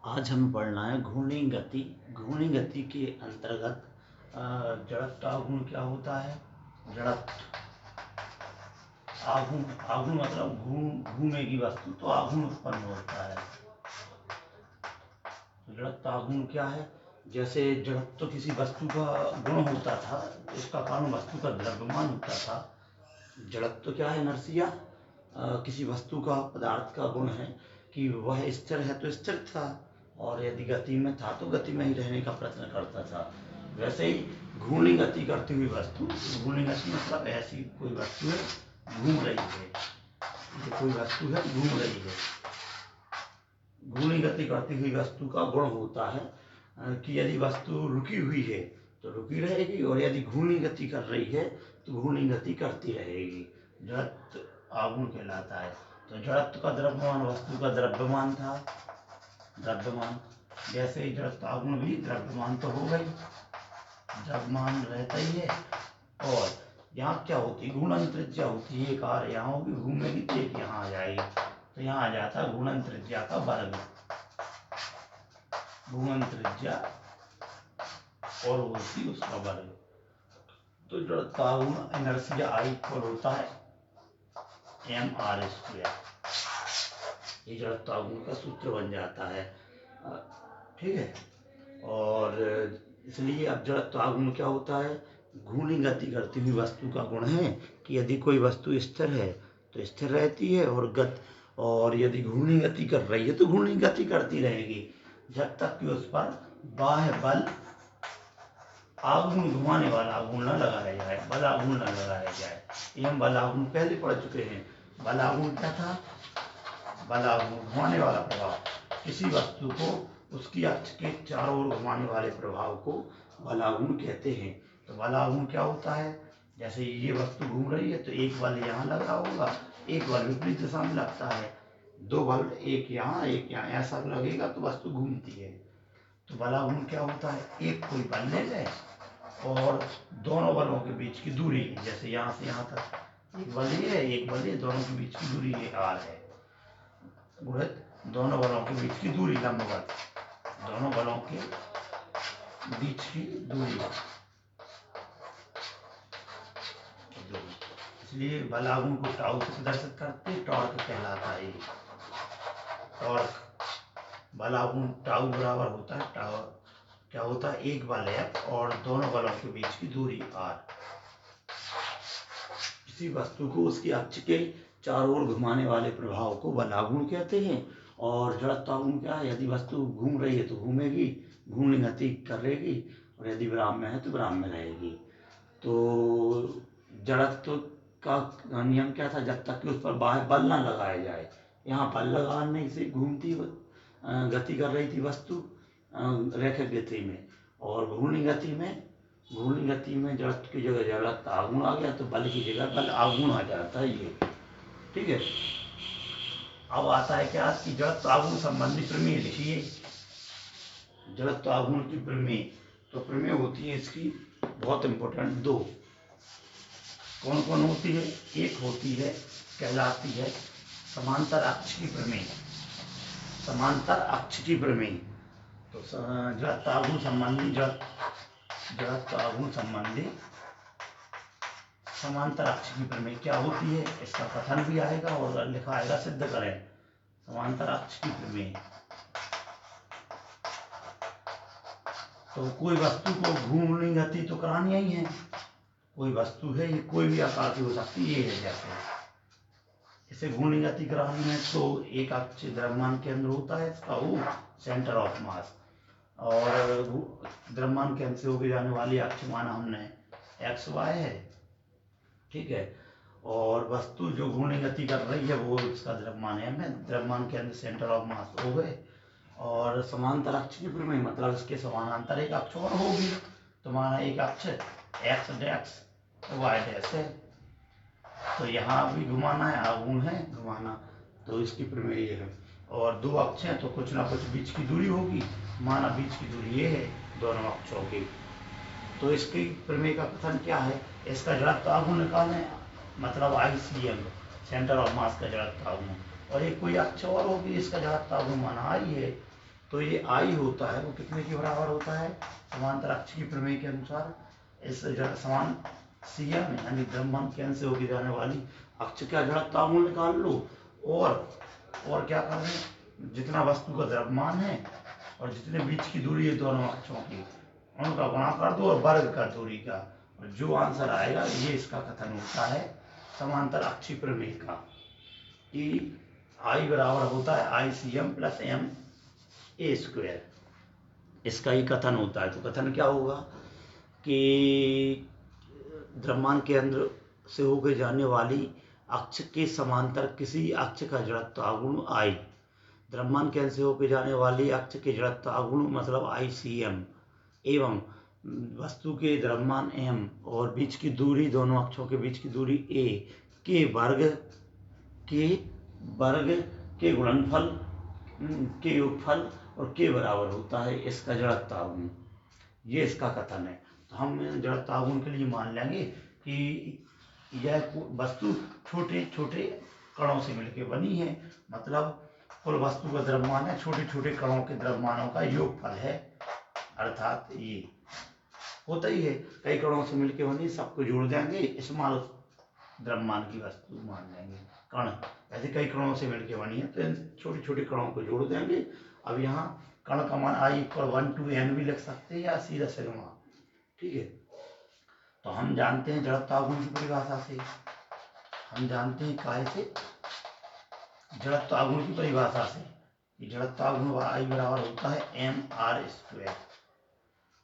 आज हमें पढ़ना है घूर्णी गति। घूर्णी गति के अंतर्गत जड़त्व आघूर्ण क्या होता है। जड़त्व आघूर्ण, आघूर्ण मतलब घूमेगी वस्तु तो आघूर्ण उत्पन्न होता है। जड़त्व आघूर्ण क्या है? जैसे जड़त्व किसी वस्तु का गुण होता था, इसका कारण वस्तु का द्रव्यमान होता था। जड़त्व क्या है? इनर्शिया किसी वस्तु का, पदार्थ का गुण है कि वह स्थिर है तो स्थिर था, और यदि गति में था तो गति में ही रहने का प्रयत्न करता था। वैसे ही घूर्णी गति करती हुई वस्तु, घूर्णी गति मतलब ऐसी कोई वस्तु है घूम रही है, ये कोई वस्तु है घूम रही है। घूर्णी गति करती हुई वस्तु का गुण होता है कि यदि वस्तु रुकी हुई है तो रुकी रहेगी, और यदि घूर्णी गति कर रही है तो घूर्णी गति करती रहेगी। जड़त्व आघूर्ण कहलाता है। तो जड़त्व का द्रव्यमान वस्तु का द्रव्यमान था, द्रव्यमान। जैसे ही जड़त्व आघूर्ण भी द्रव्यमान तो हो गई, द्रव्यमान रहता ही है। और यहाँ क्या होती है? घूर्णन त्रिज्या होती है। एक आर यहाँ होगी, घूमेगी तो एक यहाँ आ जाएगी, तो यहाँ आ जाता है घूर्णन त्रिज्या का वर्ग। घूर्णन त्रिज्या और होती उसका वर्ग। तो जड़त्व आघूर्ण इनर्शिया आई इक्वल होता है mr²। ये जड़त्व आघूर्ण का सूत्र बन जाता है। ठीक है। और इसलिए अब जड़त्व आघूर्ण क्या होता है? घूर्णी गति करती हुई वस्तु का गुण है कि यदि कोई वस्तु स्थिर है तो स्थिर रहती है, और यदि घूर्णी गति कर रही है तो घूर्णी गति करती रहेगी, जब तक कि उस पर बाह्य बल, आघूर्ण, घुमाने वाला आघूर्ण न लगाया जाए, बल आघूर्ण न लगाया जाए। ये हम बल आघूर्ण पहले पढ़ चुके हैं। बल आघूर्ण क्या था? बल आघूर्ण घुमाने वाला प्रभाव, किसी वस्तु को उसकी अक्ष के चारों ओर घुमाने वाले प्रभाव को बल आघूर्ण कहते हैं। तो बल आघूर्ण क्या होता है? जैसे ये वस्तु घूम रही है तो एक बल यहाँ लगा होगा, एक बल विपरीत दिशा में लगता है, दो बल, एक यहाँ ऐसा लगेगा तो वस्तु घूमती है। तो बल आघूर्ण क्या होता है? एक कोई बल ले जाए और दोनों बलों के बीच की दूरी, जैसे यहाँ से यहाँ तक एक बल ये है, एक बल ये, दोनों के बीच की दूरी ये r है, गुणित दोनों बलों के बीच की दूरी, लंबवत दोनों बलों के बीच की दूरी। इसलिए बल आघूर्ण को टाउ से प्रदर्शित करते, टॉर्क कहलाता है। टॉर्क, बल आघूर्ण टाउ बराबर होता है, टाउ क्या होता है? एक बल F और दोनों बलों के बीच की दूरी r। किसी वस्तु को उसकी अक्ष के चारों ओर घुमाने वाले प्रभाव को बल आघूर्ण कहते हैं। और जड़त्व आघूर्ण क्या है? यदि वस्तु घूम रही है तो घूमेगी, घूर्णी गति करेगी, और यदि विराम में है तो विराम में रहेगी। तो जड़त्व का नियम क्या था? जब तक कि उस पर बाह्य बल न लगाया जाए। यहाँ बल लगाने से घूमती गति कर रही थी वस्तु रैखिक गति में, और घूर्णी गति में जड़त्व की जगह जड़त्व आघूर्ण आ गया तो बल की जगह बल आघूर्ण आ जाता है ये। ठीक है। अब आता है क्या कि जड़त्व आघूर्ण संबंधी प्रमेय लिखिए। जड़त्व आघूर्ण की प्रमेय, तो प्रमेय होती है इसकी बहुत इंपॉर्टेंट दो। कौन कौन होती है? एक होती है, कहलाती है समांतर अक्ष की प्रमेय। समांतर अक्ष की प्रमेय। तो जड़त्व आघूर्ण संबंधी समांतर अक्ष की प्रमेय क्या होती है, इसका कथन भी आएगा और लिखा आएगा, सिद्ध करें समांतर अक्ष की प्रमेय। तो कोई वस्तु को घूर्णी गति तो करानी ही है। कोई वस्तु है, ये कोई भी आकार की हो सकती है, ये है जैसे इसे घूर्णी गति करानी है तो एक अक्ष द्रव्यमान केंद्र होता है इसका, वो सेंटर ऑफ मास, और द्रव्यमान केंद्र से होकर जाने वाली अक्ष माना हमने XY है। ठीक है। और वस्तु जो घूर्णी गति कर रही है वो इसका द्रव्यमान M है, द्रव्यमान केंद्र सेंटर ऑफ मास O है। और समांतर अक्ष की प्रमेय मतलब इसके समानांतर एक अक्ष और होगी, तो माना एक अक्ष X डैश Y डैश है, तो यहाँ भी घुमाना है, आघूर्ण है घुमाना, तो इसकी प्रमेय ये है। और दो अक्ष हैं तो कुछ ना कुछ बीच की दूरी होगी, माना बीच की दूरी ये है दोनों अक्षों की। तो इसकी प्रमेय का कथन क्या है? इसका जड़त्व आघूर्ण निकालें, मतलब ICM, सेंटर ऑफ मास का जड़त्व आघूर्ण, और एक कोई अक्ष और होगी, इसका जड़त्व आघूर्ण माना I है, तो ये आई होता है वो कितने के बराबर होता है समांतर अक्ष की प्रमेय के अनुसार। इस समान CM यानी द्रव्यमान केंद्र से होकर जाने वाली अक्ष का जड़त्वांगुल निकाल लो और क्या कर रहे हैं, जितना वस्तु का द्रव्यमान है और जितने बीच की दूरी है दोनों अक्षों की उनका गुणा कर दो और वर्ग कर दूरी का, और जो आंसर आएगा ये इसका कथन होता है समांतर अक्षीय प्रमेय का कि आई बराबर होता है ICM + MA²। इसका ही कथन होता है। तो कथन क्या होगा कि द्रव्यमान केंद्र से होकर जाने वाली अक्ष के समांतर किसी अक्ष का जड़त्वागुण I, द्रव्यमान केंद्र से होकर जाने वाली अक्ष के जड़त्वागुण मतलब ICM एवं वस्तु के द्रव्यमान M और बीच की दूरी दोनों अक्षों के बीच की दूरी A के वर्ग के गुणनफल के योगफल और के बराबर होता है इसका जड़त्वागुण। ये इसका कथन है। तो हम जड़त्वागुण के लिए मान लेंगे कि यह वस्तु छोटे छोटे कणों से मिलकर बनी है, मतलब कुल वस्तु का द्रव्यमान है छोटे छोटे कणों के द्रव्यमानों का योगफल है, अर्थात ये होता ही है कई कणों से मिलकर बनी, सबको जोड़ देंगे स्मॉल द्रव्यमान की वस्तु मान लेंगे। कण ऐसे कई कणों से मिलकर बनी है तो इन छोटे छोटे कणों को जोड़ देंगे। अब यहाँ कण का मान I = 1 to n भी लिख सकते हैं या सीधा सिग्मा, ठीक है। तो हम जानते हैं जड़त्वागुण की परिभाषा से, हम जानते हैं काय से, जड़त्वागुण की परिभाषा से कि जड़त्वागुण I बराबर होता है mr²।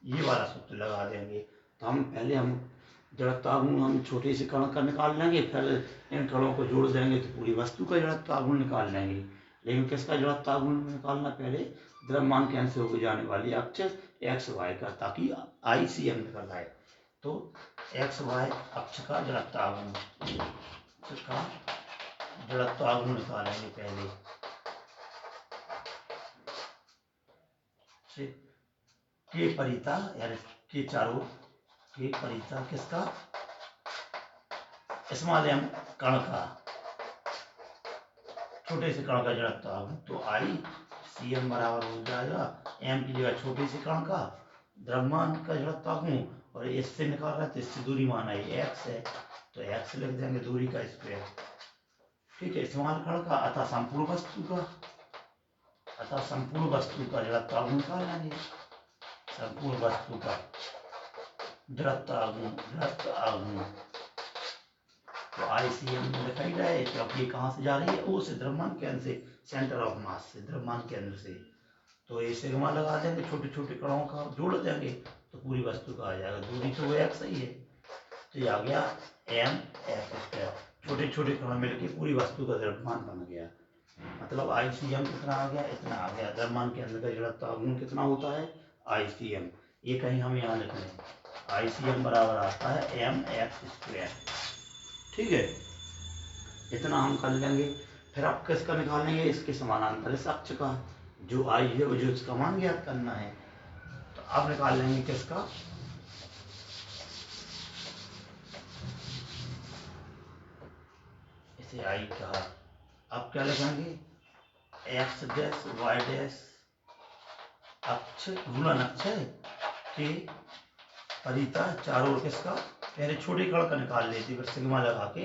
ये वाला सूत्र लगा देंगे। तो हम जड़त्वागुण हम छोटे से कण का निकाल लेंगे, फिर इन कणों को जोड़ देंगे तो पूरी वस्तु का जड़त्वागुण निकाल लेंगे। लेकिन किसका जड़त्वागुण निकालना, पहले द्रव्यमान केंद्र से होकर जाने वाली अक्ष XY का, ताकि ICM निकल आए। तो XY अक्ष का जड़त्वागुण निकालेंगे पहले से के परिता यानी के चारों के परिता किसका, m कण का, छोटे से कण का जड़त्वागुण। तो ICM बराबर हो जाएगा m की जगह छोटे से कण का द्रव्यमान का जड़त्वागुण, और इससे निकाल रहे तो इससे दूरी मान आई x है तो x लिख देंगे दूरी का स्क्वायर, ठीक है। स्मॉल कण का अतः संपूर्ण वस्तु का जड़त्वागुण निकाल लेंगे। संपूर्ण वस्तु का जड़त्वागुण तो ICM लिखा ही जाए क्योंकि ये कहाँ से जा रही है, O से, द्रव्यमान केंद्र से, सेंटर ऑफ मास से, द्रव्यमान केंद्र से। तो ये सिग्मा लगा देंगे, छोटे छोटे कणों का जोड़ देंगे तो पूरी वस्तु का आ जाएगा। दूरी तो वो x ही है तो ये आ गया mf²। छोटे छोटे कण मिलकर पूरी वस्तु का द्रव्यमान बन गया, मतलब ICM कितना आ गया, इतना आ गया। द्रव्यमान केंद्र का जड़त्वागुण कितना होता है ICM, ये कहीं हम यहाँ लिख लें, ICM बराबर आता है mf², ठीक है। इतना हम कर लेंगे। फिर आप किसका निकालेंगे, इसके समानांतर इस अक्ष का जो I है वो जो इसका मान ज्ञात करना है। तो आप निकाल लेंगे किसका, इसे I कहा। अब क्या लिखेंगे, x' y' अक्ष गुणन अक्ष के परिता चारों ओर किसका, पहले छोटे कण का निकाल लेते फिर सिग्मा लगा के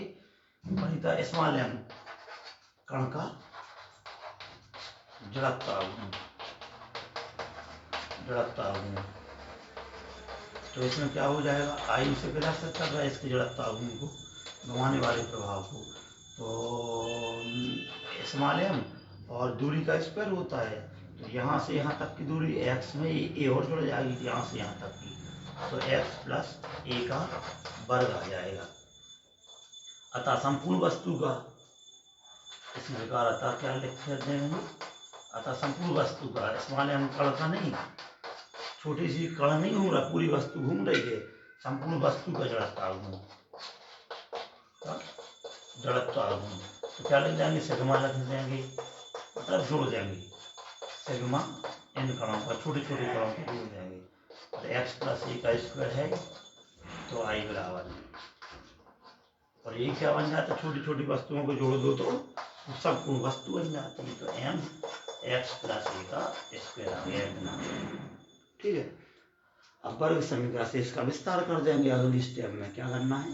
परिता m कण का जड़त्वागुण। तो इसमें क्या हो जाएगा, I से प्रदर्शित कर रहा है इसके जड़त्वागुण को, घुमाने वाले प्रभाव को। तो m और दूरी का स्क्वायर होता है, तो यहाँ से यहाँ तक की दूरी x में a और जुड़ जाएगी, यहाँ से यहाँ तक की, तो x + a का वर्ग आ जाएगा। अतः संपूर्ण वस्तु का, इस प्रकार अतः क्या लिख देंगे, अतः संपूर्ण वस्तु का m कण का नहीं, छोटी सी कण नहीं घूम रहा, पूरी वस्तु घूम रही है, संपूर्ण वस्तु का जड़त्वागुण। तो क्या लिख देंगे, सिग्मा लिख देंगे, मतलब जोड़ देंगे सिग्मा इन कणों का, छोटे छोटे कणों को जोड़ देंगे, और x + a का स्क्वायर है तो I बराबर, और ये क्या बन जाता है, छोटी छोटी वस्तुओं को जोड़ दो तो संपूर्ण वस्तु बन जाती है। तो m एक्स प्लस ए का स्क्वायर आ गया इतना। ठीक है, अब वर्ग समीकरण से इसका विस्तार कर देंगे। अगली स्टेप में क्या करना है,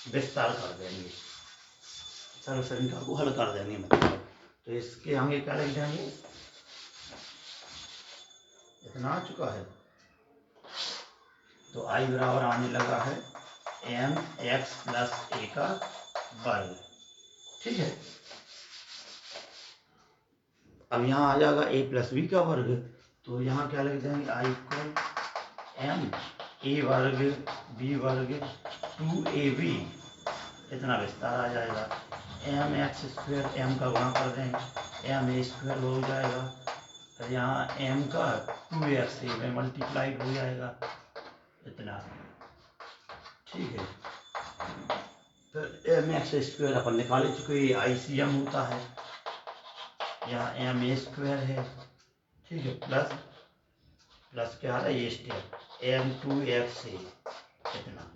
विस्तार कर देंगे, सर्व समीकरण को हल कर देंगे मतलब। तो इसके आगे क्या लिख देंगे, इतना आ चुका है तो आई बराबर आने लगा है एम एक्स प्लस ए का वर्ग। ठीक है, अब यहाँ आ जाएगा ए प्लस बी का वर्ग, तो यहाँ क्या लिख देंगे, आई इक्वल एम ए वर्ग बी वर्ग 2ab, इतना विस्तार आ जाएगा। एम एक्स स्क्वायर एम का गुणा कर देंगे, एम ए स्क्वायर हो जाएगा, फिर यहाँ एम का 2x में मल्टीप्लाइड हो जाएगा इतना। ठीक है, फिर एम एक्स स्क्वायर अपन निकाल चुके, ये ICM होता है, यहाँ एम ए स्क्वायर है। ठीक है, प्लस प्लस क्या है, ये स्टेप एम 2x इतना।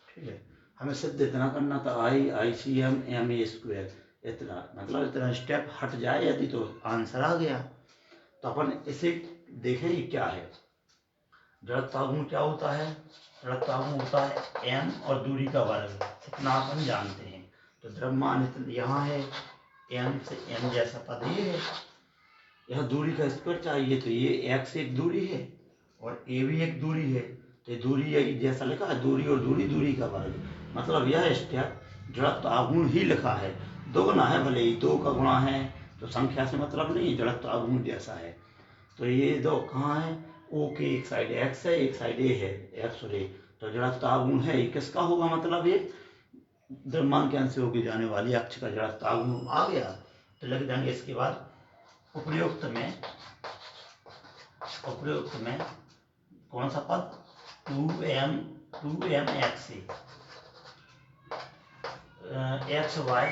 ठीक है, हमें सिर्फ इतना करना था, ICM एम ए स्क्वायर इतना, मतलब इतना स्टेप हट जाए यदि तो आंसर आ गया। तो अपन इसे देखेंगे क्या है, जड़त्वाघूर्ण क्या होता है, जड़त्वाघूर्ण होता है एम और दूरी का वर्ग, इतना अपन जानते हैं। तो द्रव्यमान यहाँ है, एम से एम जैसा पद ये है, यह दूरी का स्क्वायर चाहिए, तो ये एक्स एक दूरी है और ए भी एक दूरी है, तो ये दूरी यही जैसा लिखा है, दूरी और दूरी दूरी का वर्ग, मतलब यह स्टेप जड़त्वाघूर्ण ही लिखा है, दोगुना है, भले ही दो का गुणा है तो संख्या से मतलब नहीं, जड़त्वाघूर्ण जैसा है। तो ये दो कहाँ है, ओ के एक साइड एक्स है, एक साइड ए है, एक्स और ए, तो जड़त्वाघूर्ण है, ये किसका होगा, मतलब ये द्रव्यमान के अंश से होकर जाने वाली अक्ष का जड़त्वाघूर्ण आ गया। तो लग जाएंगे इसके बाद उपयुक्त में कौन सा पद, 2m x एक्स वाई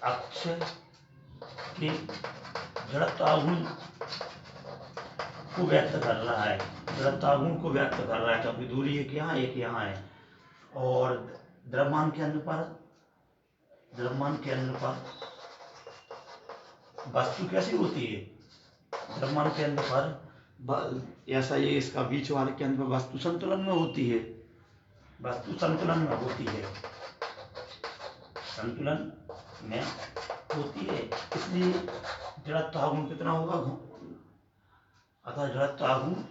अक्ष के जड़त्वाघूर्ण को व्यक्त कर रहा है, जड़त्वाघूर्ण को व्यक्त कर रहा है, क्योंकि दूरी एक यहाँ एक यहाँ है, और द्रव्यमान केंद्र पर वस्तु कैसी होती है, द्रव्यमान केंद्र पर ऐसा, ये इसका बीच वाले केंद्र पर वस्तु संतुलन में होती है, वस्तु संतुलन में होती है, संतुलन में होती है, इसलिए जड़त्वाघूर्ण कितना होगा, अतः जड़त्वाघूर्ण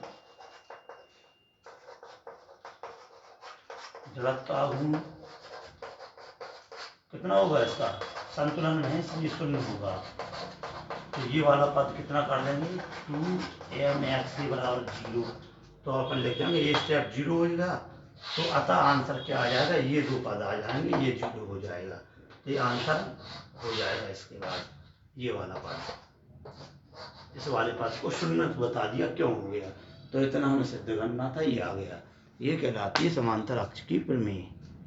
कितना होगा, इसका संतुलन में है इसलिए शून्य होगा। तो ये वाला पद कितना कर देंगे, 2mx बराबर 0, तो अपन लिख देंगे ये स्टेप 0 होगा, तो अतः आंसर क्या आ जाएगा, ये दो पद आ जाएंगे, ये 0 हो जाएगा, तो ये आंसर हो जाएगा। इसके बाद ये वाला पद, इस वाले पद को शून्य बता दिया क्यों हो गया, तो इतना हमें सिद्ध करना था, ये आ गया। ये कहलाती है समांतर अक्ष की प्रमेय।